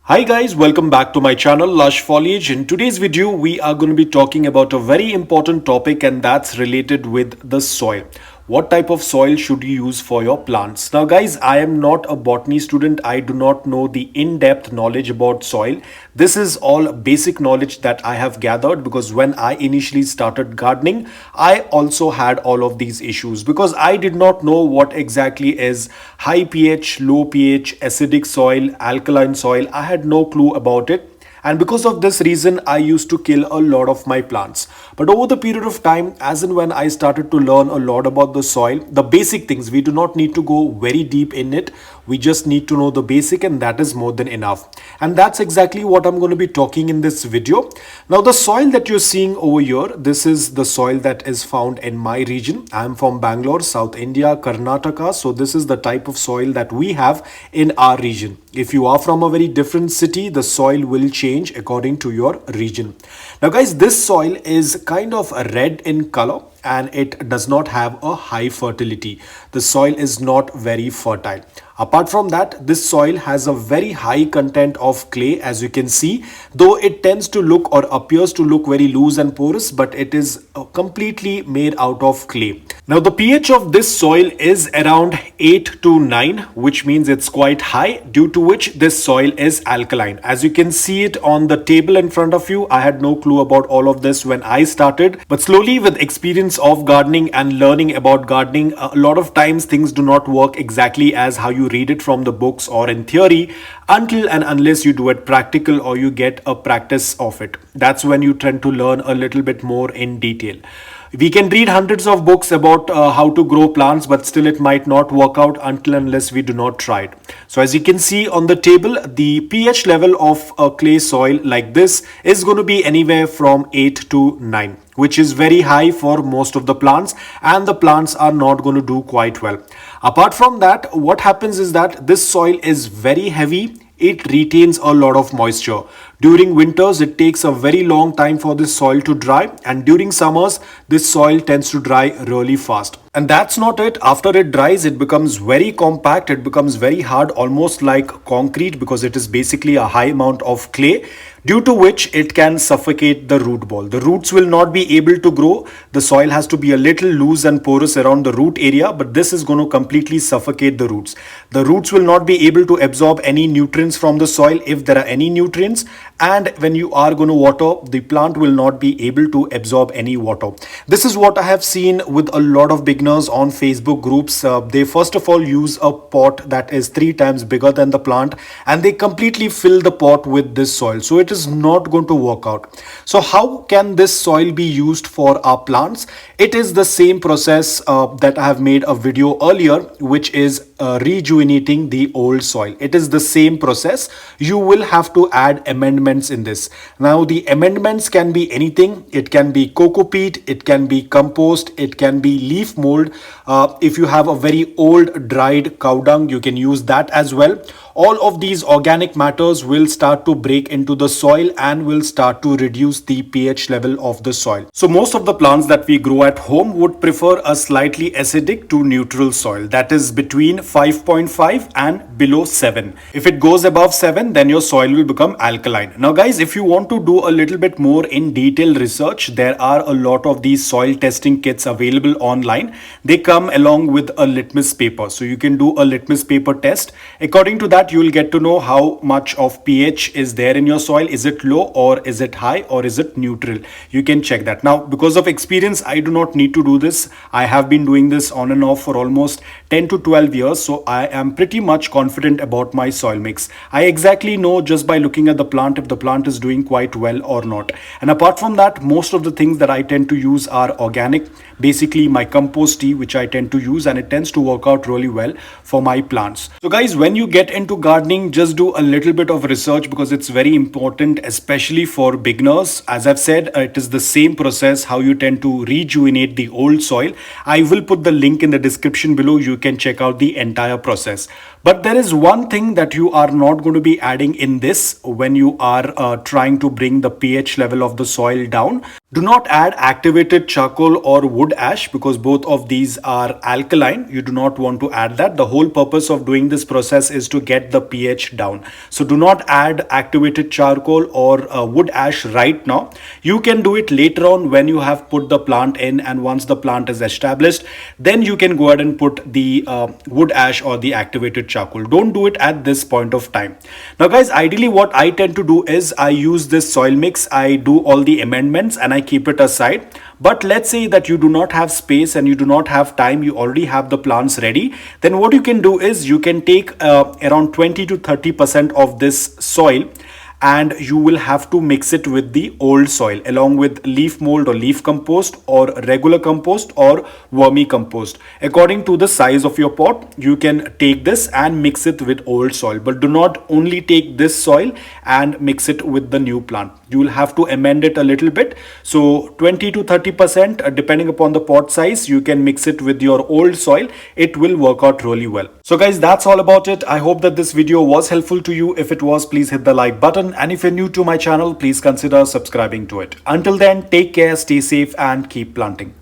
Hi guys, welcome back to my channel Lush Foliage. In today's video, we are going to be talking about a very important topic, and that's related with the soil. What type of soil should you use for your plants? Now guys, I am not a botany student. I do not know the in-depth knowledge about soil. This is all basic knowledge that I have gathered because when I initially started gardening, I also had all of these issues because I did not know what exactly is high pH, low pH, acidic soil, alkaline soil. I had no clue about it. And because of this reason, I used to kill a lot of my plants. But over the period of time, as and when I started to learn a lot about the soil, the basic things, we do not need to go very deep in it. We just need to know the basic, and that is more than enough. And that's exactly what I'm going to be talking in this video. Now, the soil that you're seeing over here, this is the soil that is found in my region. I'm from Bangalore, South India, Karnataka. So this is the type of soil that we have in our region. If you are from a very different city, the soil will change according to your region. Now guys, this soil is kind of red in color and it does not have a high fertility. The soil is not very fertile. Apart from that, this soil has a very high content of clay, as you can see, though it tends to look or appears to look very loose and porous, but it is completely made out of clay. Now the pH of this soil is around 8 to 9, which means it's quite high, due to which this soil is alkaline. As you can see it on the table in front of you, I had no clue about all of this when I started, but slowly with experience of gardening and learning about gardening, a lot of times things do not work exactly as how you read it from the books or in theory until and unless you do it practical or you get a practice of it. That's when you tend to learn a little bit more in detail. We can read hundreds of books about how to grow plants, but still it might not work out until unless we do not try it. So as you can see on the table, the pH level of a clay soil like this is going to be anywhere from 8 to 9, which is very high for most of the plants, and the plants are not going to do quite well. Apart from that, what happens is that this soil is very heavy. It retains a lot of moisture. During winters, it takes a very long time for this soil to dry, and during summers, this soil tends to dry really fast. And that's not it. After it dries, it becomes very compact. It becomes very hard, almost like concrete, because it is basically a high amount of clay, due to which it can suffocate the root ball. The roots will not be able to grow. The soil has to be a little loose and porous around the root area, but this is going to completely suffocate the roots. The roots will not be able to absorb any nutrients from the soil, if there are any nutrients, and when you are going to water, the plant will not be able to absorb any water. This is what I have seen with a lot of beginners on Facebook groups. They first of all use a pot that is 3 times bigger than the plant, and they completely fill the pot with this soil. So it is not going to work out. So how can this soil be used for our plants? It is the same process that I have made a video earlier, which is rejuvenating the old soil. It is the same process. You will have to add amendments in this. Now the amendments can be anything. It can be coco peat, it can be compost, it can be leaf mold. If you have a very old dried cow dung, you can use that as well. All of these organic matters will start to break into the soil and will start to reduce the pH level of the soil. So most of the plants that we grow at home would prefer a slightly acidic to neutral soil, that is between 5.5 and below 7. If it goes above 7, then your soil will become alkaline. Now guys, if you want to do a little bit more in detail research, there are a lot of these soil testing kits available online. They come along with a litmus paper, so you can do a litmus paper test. According to that, you will get to know how much of pH is there in your soil. Is it low or is it high or is it neutral? You can check that. Now, because of experience, I do not need to do this. I have been doing this on and off for almost 10 to 12 years. So I am pretty much confident about my soil mix. I exactly know just by looking at the plant if the plant is doing quite well or not. And apart from that, most of the things that I tend to use are organic. Basically my compost tea, which I tend to use, and it tends to work out really well for my plants. So guys, when you get into gardening, just do a little bit of research because it's very important, especially for beginners. As I've said, it is the same process how you tend to rejuvenate the old soil. I will put the link in the description below. You can check out the entire process. But there is one thing that you are not going to be adding in this when you are trying to bring the pH level of the soil down. Do not add activated charcoal or wood ash because both of these are alkaline. You do not want to add that. The whole purpose of doing this process is to get the pH down. So do not add activated charcoal or wood ash right now. You can do it later on when you have put the plant in, and once the plant is established, then you can go ahead and put the wood ash or the activated charcoal. Don't do it at this point of time. Now guys, ideally what I tend to do is I use this soil mix. I do all the amendments and I keep it aside. But let's say that you do not have space and you do not have time, you already have the plants ready, then what you can do is you can take around 20 to 30% of this soil, and you will have to mix it with the old soil along with leaf mold or leaf compost or regular compost or vermicompost. According to the size of your pot, you can take this and mix it with old soil, but do not only take this soil and mix it with the new plant. You will have to amend it a little bit. So 20 to 30%, depending upon the pot size, you can mix it with your old soil. It will work out really well. So guys, that's all about it. I hope that this video was helpful to you. If it was, please hit the like button. And if you're new to my channel, please consider subscribing to it. Until then, take care, stay safe, and keep planting.